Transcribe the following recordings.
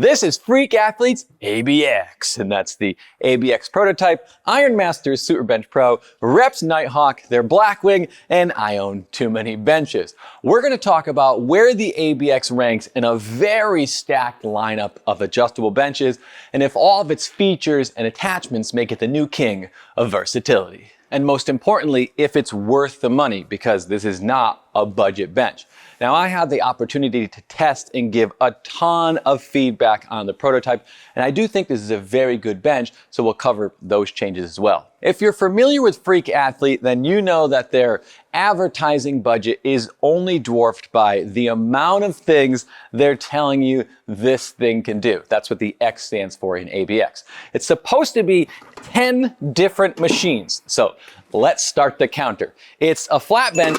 This is Freak Athletes ABX, and that's the ABX prototype, Iron Masters Super Bench Pro, Reps Nighthawk, their Blackwing, and I own too many benches. We're going to talk about where the ABX ranks in a very stacked lineup of adjustable benches, and if all of its features and attachments make it the new king of versatility. And most importantly, if it's worth the money, because this is not a budget bench. Now, I had the opportunity to test and give a ton of feedback on the prototype, and I do think this is a very good bench, so we'll cover those changes as well. If you're familiar with Freak Athlete, then you know that their advertising budget is only dwarfed by the amount of things they're telling you this thing can do. That's what the X stands for in ABX. It's supposed to be 10 different machines. So let's start the counter. It's a flat bench,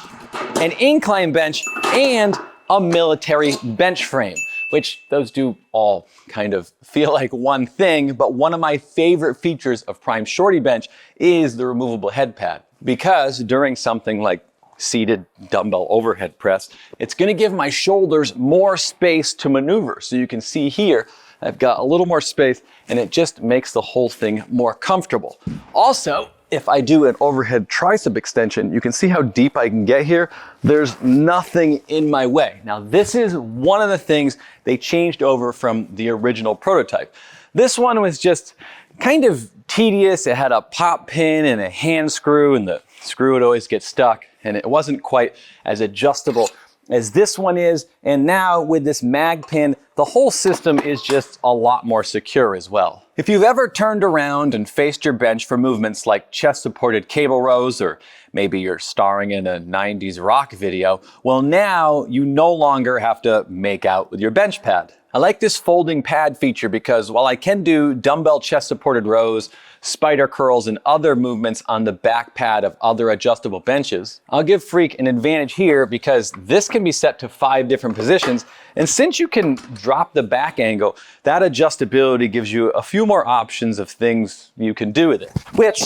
an incline bench, and a military bench frame, which those do all kind of feel like one thing, but one of my favorite features of Prime Shorty Bench is the removable head pad, because during something like seated dumbbell overhead press, it's gonna give my shoulders more space to maneuver. So you can see here, I've got a little more space, and it just makes the whole thing more comfortable. Also, if I do an overhead tricep extension, you can see how deep I can get here. There's nothing in my way. Now, this is one of the things they changed over from the original prototype. This one was just kind of tedious. It had a pop pin and a hand screw, and the screw would always get stuck, and it wasn't quite as adjustable as this one is. And now with this mag pin, the whole system is just a lot more secure as well. If you've ever turned around and faced your bench for movements like chest supported cable rows, or maybe you're starring in a 90s rock video, well, now you no longer have to make out with your bench pad. I like this folding pad feature because while I can do dumbbell chest supported rows, spider curls, and other movements on the back pad of other adjustable benches, I'll give Freak an advantage here because this can be set to 5 different positions. And since you can drop the back angle, that adjustability gives you a few more options of things you can do with it, which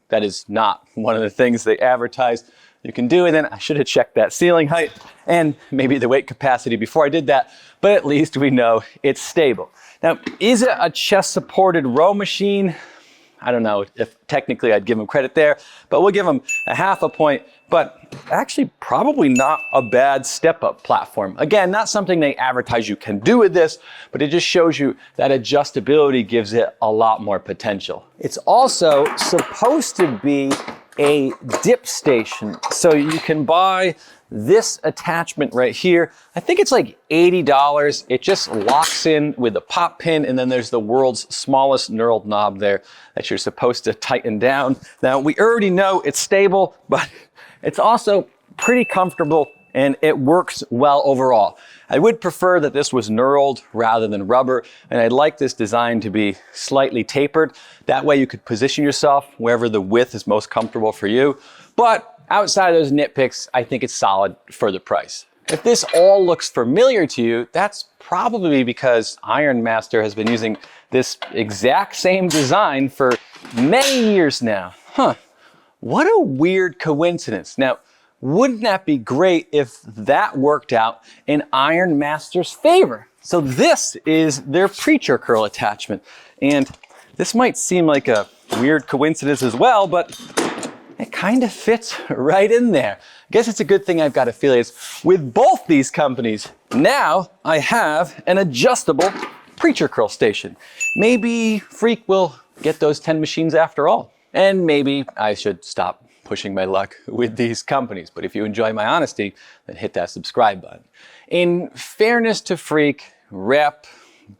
that is not one of the things they advertise you can do. And then I should have checked that ceiling height and maybe the weight capacity before I did that, but at least we know it's stable. Now, is it a chest supported row machine? I don't know if technically I'd give them credit there, but we'll give them a half a point, but actually probably not a bad step up platform. Again, not something they advertise you can do with this, but it just shows you that adjustability gives it a lot more potential. It's also supposed to be a dip station, so you can buy this attachment right here. I think it's like $80. It just locks in with a pop pin, and then there's the world's smallest knurled knob there that you're supposed to tighten down. Now, we already know it's stable, but it's also pretty comfortable and it works well overall. I would prefer that this was knurled rather than rubber, and I'd like this design to be slightly tapered. That way you could position yourself wherever the width is most comfortable for you. But outside of those nitpicks, I think it's solid for the price. If this all looks familiar to you, that's probably because Iron Master has been using this exact same design for many years now. What a weird coincidence. Now, wouldn't that be great if that worked out in Iron Master's favor? So this is their preacher curl attachment. And this might seem like a weird coincidence as well, but it kind of fits right in there. I guess it's a good thing I've got affiliates with both these companies. Now I have an adjustable preacher curl station. Maybe Freak will get those 10 machines after all. And maybe I should stop pushing my luck with these companies. But if you enjoy my honesty, then hit that subscribe button. In fairness to Freak, Rep,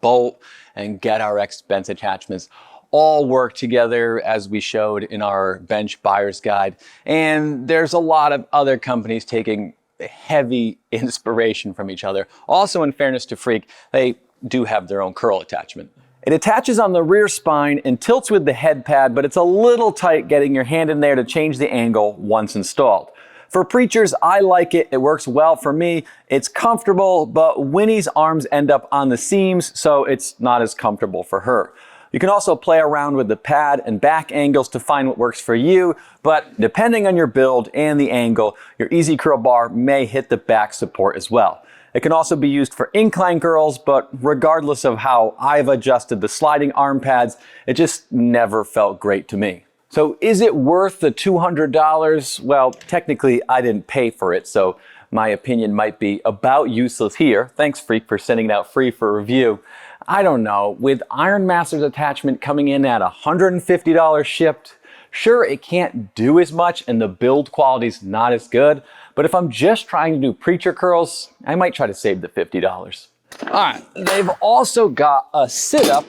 Bolt, and GetRx bench attachments all work together as we showed in our bench buyer's guide. And there's a lot of other companies taking heavy inspiration from each other. Also, in fairness to Freak, they do have their own curl attachment. It attaches on the rear spine and tilts with the head pad, but it's a little tight getting your hand in there to change the angle once installed. For preachers, I like it. It works well for me. It's comfortable, but Winnie's arms end up on the seams, so it's not as comfortable for her. You can also play around with the pad and back angles to find what works for you, but depending on your build and the angle, your Easy Curl bar may hit the back support as well. It can also be used for incline curls, but regardless of how I've adjusted the sliding arm pads, it just never felt great to me. So is it worth the $200? Well, technically I didn't pay for it, so my opinion might be about useless here. Thanks, Freak, for sending it out free for review. I don't know, with Ironmaster's attachment coming in at $150 shipped, sure, it can't do as much and the build quality's not as good, but if I'm just trying to do preacher curls, I might try to save the $50. All right, they've also got a sit-up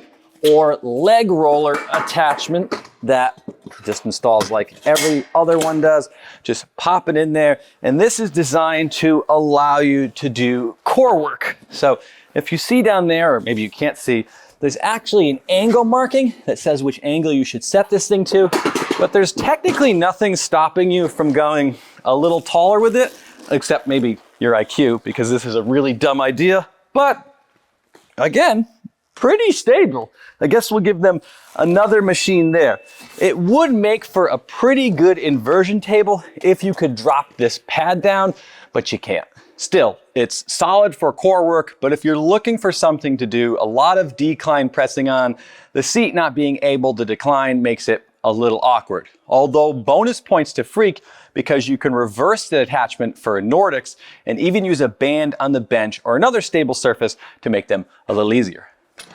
or leg roller attachment that just installs like every other one does. Just pop it in there, and this is designed to allow you to do core work. So if you see down there, or maybe you can't see, there's actually an angle marking that says which angle you should set this thing to, but there's technically nothing stopping you from going a little taller with it, except maybe your IQ, because this is a really dumb idea. But again, pretty stable. I guess we'll give them another machine there. It would make for a pretty good inversion table if you could drop this pad down, but you can't. Still, it's solid for core work, but if you're looking for something to do a lot of decline pressing on, the seat not being able to decline makes it a little awkward. Although bonus points to Freak because you can reverse the attachment for Nordics and even use a band on the bench or another stable surface to make them a little easier.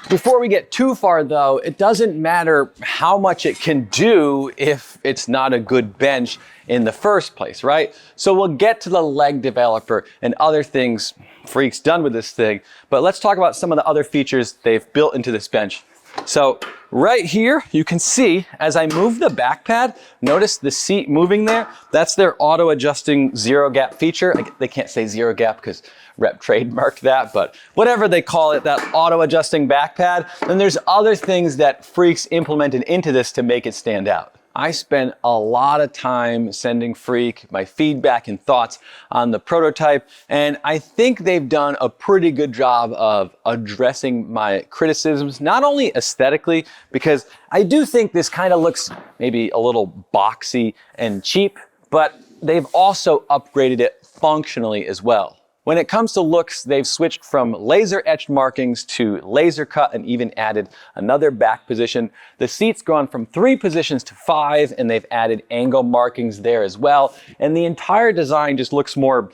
Before we get too far though, it doesn't matter how much it can do if it's not a good bench in the first place, right? So we'll get to the leg developer and other things Freak's done with this thing, but let's talk about some of the other features they've built into this bench. So right here, you can see as I move the back pad, notice the seat moving there. That's their auto adjusting zero gap feature. They can't say zero gap because Rep trademarked that, but whatever they call it, that auto adjusting back pad. Then there's other things that Freak's implemented into this to make it stand out. I spent a lot of time sending Freak my feedback and thoughts on the prototype, and I think they've done a pretty good job of addressing my criticisms, not only aesthetically, because I do think this kind of looks maybe a little boxy and cheap, but they've also upgraded it functionally as well. When it comes to looks, they've switched from laser etched markings to laser cut and even added another back position. The seat's gone from 3 positions to 5, and they've added angle markings there as well. And the entire design just looks more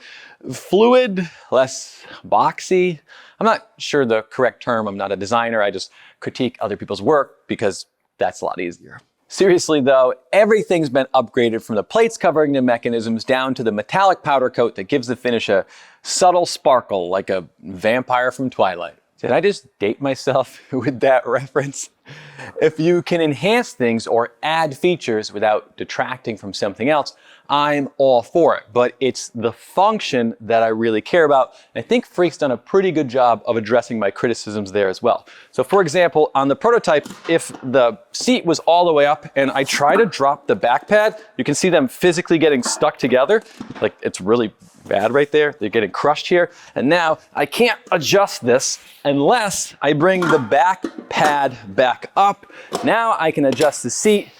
fluid, less boxy. I'm not sure the correct term. I'm not a designer. I just critique other people's work because that's a lot easier. Seriously though, everything's been upgraded from the plates covering the mechanisms down to the metallic powder coat that gives the finish a subtle sparkle like a vampire from Twilight. Did I just date myself with that reference? If you can enhance things or add features without detracting from something else, I'm all for it, but it's the function that I really care about. I think Freak's done a pretty good job of addressing my criticisms there as well. So for example, on the prototype, if the seat was all the way up and I try to drop the back pad, you can see them physically getting stuck together. Like it's really bad right there. They're getting crushed here. And now I can't adjust this unless I bring the back pad back up. Now I can adjust the seat.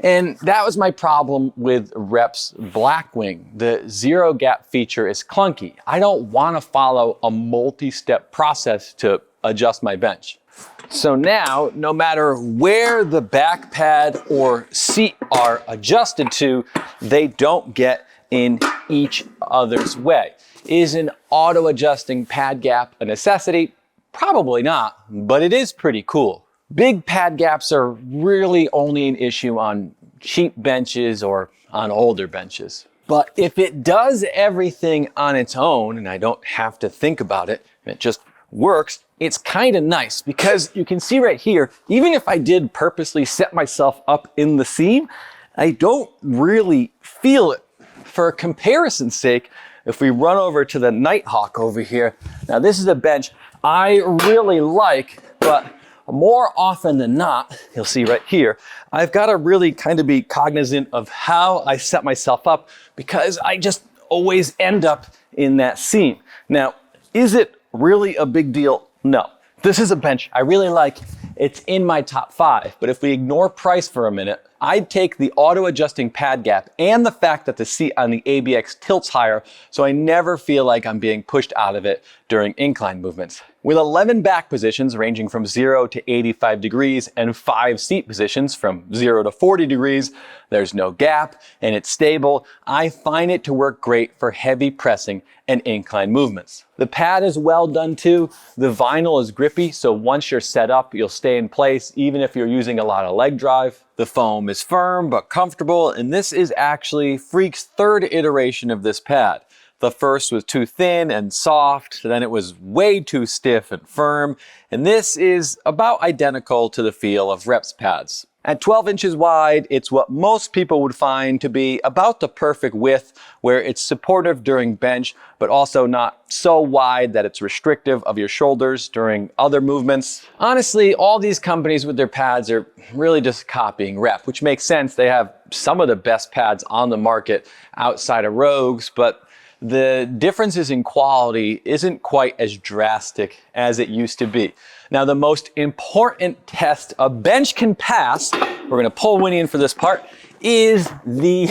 And that was my problem with Rep's Blackwing. The zero gap feature is clunky. I don't want to follow a multi-step process to adjust my bench. So now, no matter where the back pad or seat are adjusted to, they don't get in each other's way. Is an auto-adjusting pad gap a necessity? Probably not, but it is pretty cool. Big pad gaps are really only an issue on cheap benches or on older benches. But if it does everything on its own and I don't have to think about it, and it just works, it's kind of nice because you can see right here, even if I did purposely set myself up in the seam, I don't really feel it. For comparison's sake, if we run over to the Nighthawk over here, now this is a bench I really like, but more often than not, you'll see right here, I've got to really kind of be cognizant of how I set myself up because I just always end up in that seam. Now, is it really a big deal? No. This is a bench I really like. It's in my top 5, but if we ignore price for a minute, I'd take the auto adjusting pad gap and the fact that the seat on the ABX tilts higher, so I never feel like I'm being pushed out of it during incline movements. With 11 back positions ranging from 0 to 85 degrees and 5 seat positions from 0 to 40 degrees, there's no gap and it's stable. I find it to work great for heavy pressing and incline movements. The pad is well done too. The vinyl is grippy, so once you're set up, you'll stay in place even if you're using a lot of leg drive. The foam is firm but comfortable, and this is actually Freak's third iteration of this pad. The first was too thin and soft, then it was way too stiff and firm, and this is about identical to the feel of Reps pads. At 12 inches wide, it's what most people would find to be about the perfect width, where it's supportive during bench, but also not so wide that it's restrictive of your shoulders during other movements. Honestly, all these companies with their pads are really just copying Rep, which makes sense. They have some of the best pads on the market outside of Rogues, but the differences in quality isn't quite as drastic as it used to be. Now, the most important test a bench can pass, we're gonna pull Winnie in for this part, is the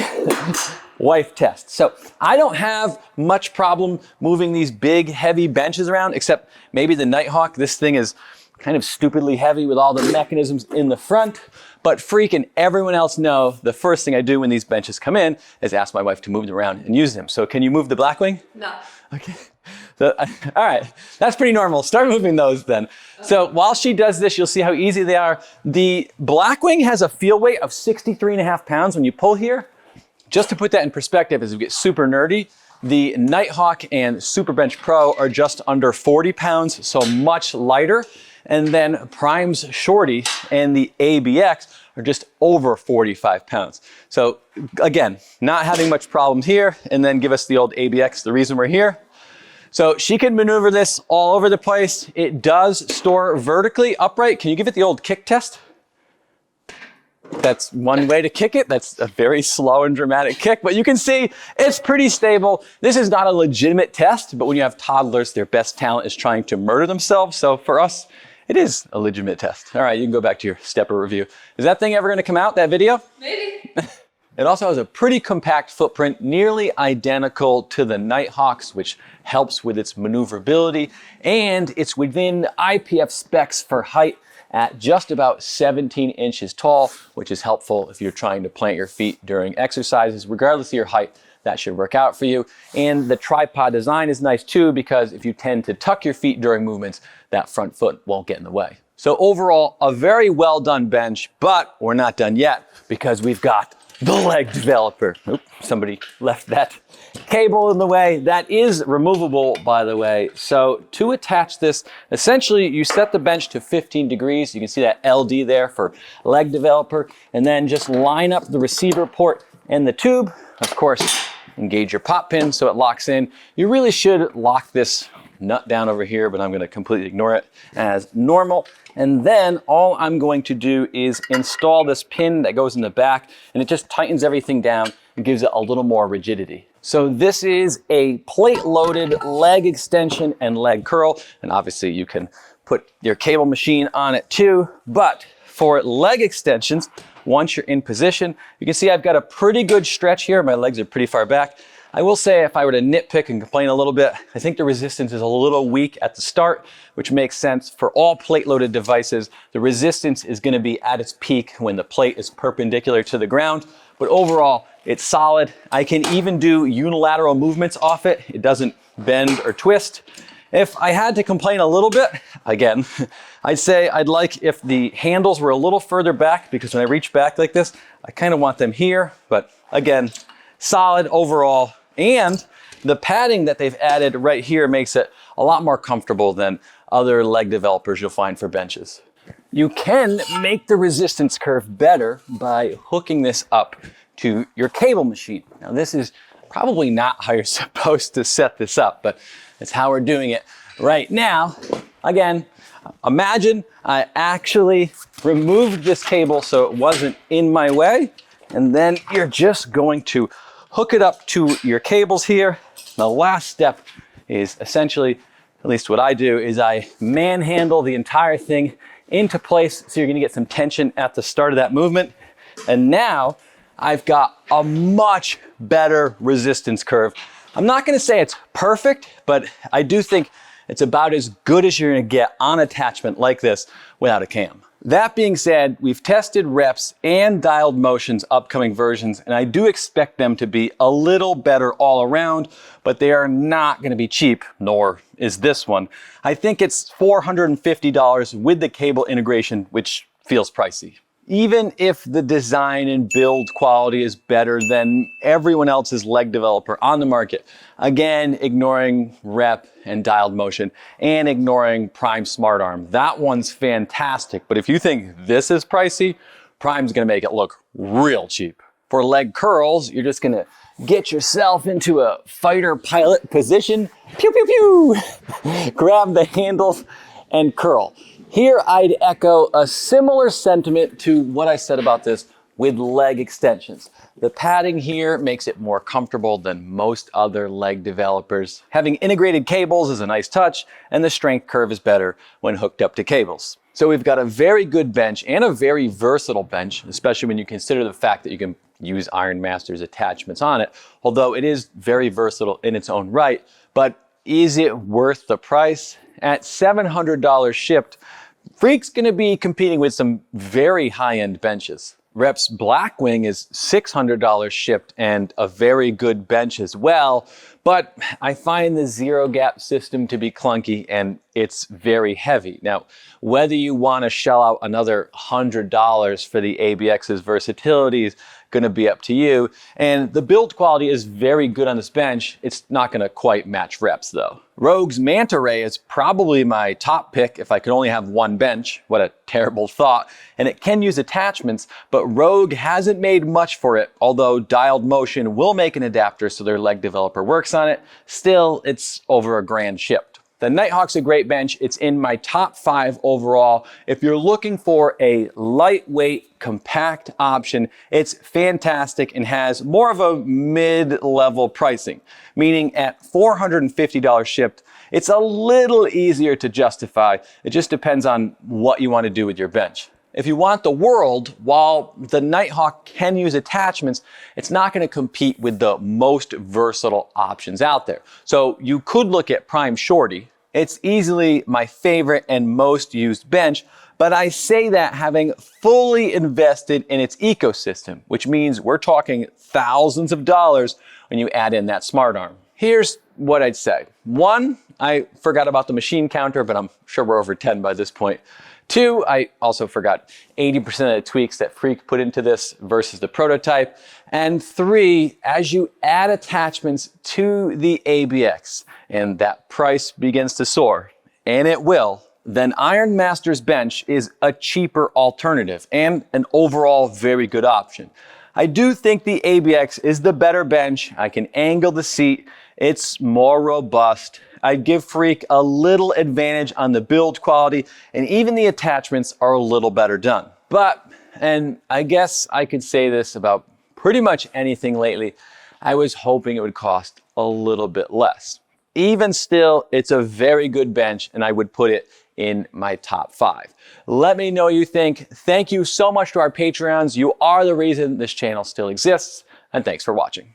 wife test. So I don't have much problem moving these big, heavy benches around, except maybe the Nighthawk. This thing is kind of stupidly heavy with all the mechanisms in the front. But Freak and everyone else know the first thing I do when these benches come in is ask my wife to move them around and use them. So can you move the Blackwing? No. Okay. So, all right, that's pretty normal. Start moving those then. Okay. So while she does this, you'll see how easy they are. The Blackwing has a feel weight of 63.5 pounds when you pull here. Just to put that in perspective, as we get super nerdy, the Nighthawk and Super Bench Pro are just under 40 pounds, so much lighter. And then Prime's Shorty and the ABX are just over 45 pounds. So again, not having much problems here. And then give us the old ABX, the reason we're here. So she can maneuver this all over the place. It does store vertically upright. Can you give it the old kick test? That's one way to kick it. That's a very slow and dramatic kick, but you can see it's pretty stable. This is not a legitimate test, but when you have toddlers, their best talent is trying to murder themselves. So for us, it is a legitimate test. All right, you can go back to your stepper review. Is that thing ever gonna come out, that video? Maybe. It also has a pretty compact footprint, nearly identical to the Nighthawks, which helps with its maneuverability, and it's within IPF specs for height at just about 17 inches tall, which is helpful if you're trying to plant your feet during exercises. Regardless of your height, that should work out for you. And the tripod design is nice too, because if you tend to tuck your feet during movements, that front foot won't get in the way. So overall, a very well done bench, but we're not done yet because we've got the leg developer. Oops, somebody left that cable in the way. That is removable, by the way. So to attach this, essentially you set the bench to 15 degrees. You can see that LD there for leg developer, and then just line up the receiver port and the tube. Of course, engage your pop pin so it locks in. You really should lock this nut down over here, but I'm going to completely ignore it as normal. And then all I'm going to do is install this pin that goes in the back, and it just tightens everything down and gives it a little more rigidity. So this is a plate-loaded leg extension and leg curl, and obviously you can put your cable machine on it too, but for leg extensions, once you're in position, you can see I've got a pretty good stretch here. My legs are pretty far back. I will say, if I were to nitpick and complain a little bit, I think the resistance is a little weak at the start, which makes sense. For all plate-loaded devices, the resistance is going to be at its peak when the plate is perpendicular to the ground. But overall, it's solid. I can even do unilateral movements off it. It doesn't bend or twist. If I had to complain a little bit, again, I'd say I'd like if the handles were a little further back, because when I reach back like this, I kind of want them here. But again, solid overall. And the padding that they've added right here makes it a lot more comfortable than other leg developers you'll find for benches. You can make the resistance curve better by hooking this up to your cable machine. Now, this is probably not how you're supposed to set this up, but it's how we're doing it right now. Again, imagine I actually removed this cable so it wasn't in my way, and then you're just going to hook it up to your cables here. The last step is essentially, at least what I do, is I manhandle the entire thing into place, so you're gonna get some tension at the start of that movement. And now I've got a much better resistance curve. I'm not gonna say it's perfect, but I do think it's about as good as you're gonna get on attachment like this without a cam. That being said, we've tested reps and dialed motion's upcoming versions, and I do expect them to be a little better all around, but they are not gonna be cheap, nor is this one. I think it's $450 with the cable integration, which feels pricey. Even if the design and build quality is better than everyone else's leg developer on the market, again, ignoring rep and dialed motion and ignoring Prime Smart Arm, that one's fantastic. But if you think this is pricey, Prime's gonna make it look real cheap. For leg curls, you're just gonna get yourself into a fighter pilot position, pew, pew, pew, grab the handles and curl. Here, I'd echo a similar sentiment to what I said about this with leg extensions. The padding here makes it more comfortable than most other leg developers. Having integrated cables is a nice touch, and the strength curve is better when hooked up to cables. So we've got a very good bench and a very versatile bench, especially when you consider the fact that you can use Iron Master's attachments on it, although it is very versatile in its own right. But is it worth the price? At $700 shipped, Freak's gonna be competing with some very high-end benches. Rep's Blackwing is $600 shipped and a very good bench as well, but I find the zero gap system to be clunky and it's very heavy. Now, whether you wanna shell out another $100 for the ABX's versatility is gonna be up to you, and the build quality is very good on this bench. It's not gonna quite match Rep's though. Rogue's Manta Ray is probably my top pick if I could only have one bench. What a terrible thought. And it can use attachments, but Rogue hasn't made much for it, although Dialed Motion will make an adapter so their leg developer works on it. Still, it's over $1,000 shipped. The Nighthawk's a great bench. It's in my top 5 overall. If you're looking for a lightweight, compact option, it's fantastic and has more of a mid-level pricing, meaning at $450 shipped, it's a little easier to justify. It just depends on what you want to do with your bench. If you want the world, while the Nighthawk can use attachments, it's not going to compete with the most versatile options out there. So you could look at Prime Shorty. It's easily my favorite and most used bench, but I say that having fully invested in its ecosystem, which means we're talking thousands of dollars when you add in that smart arm. Here's what I'd say. 1, I forgot about the machine counter, but I'm sure we're over 10 by this point. 2, I also forgot 80% of the tweaks that Freak put into this versus the prototype. And 3, as you add attachments to the ABX and that price begins to soar, and it will, then Iron Master's bench is a cheaper alternative and an overall very good option. I do think the ABX is the better bench. I can angle the seat. It's more robust. I'd give Freak a little advantage on the build quality, and even the attachments are a little better done. But, and I guess I could say this about pretty much anything lately, I was hoping it would cost a little bit less. Even still, it's a very good bench, and I would put it in my top 5. Let me know what you think. Thank you so much to our Patreons. You are the reason this channel still exists, and thanks for watching.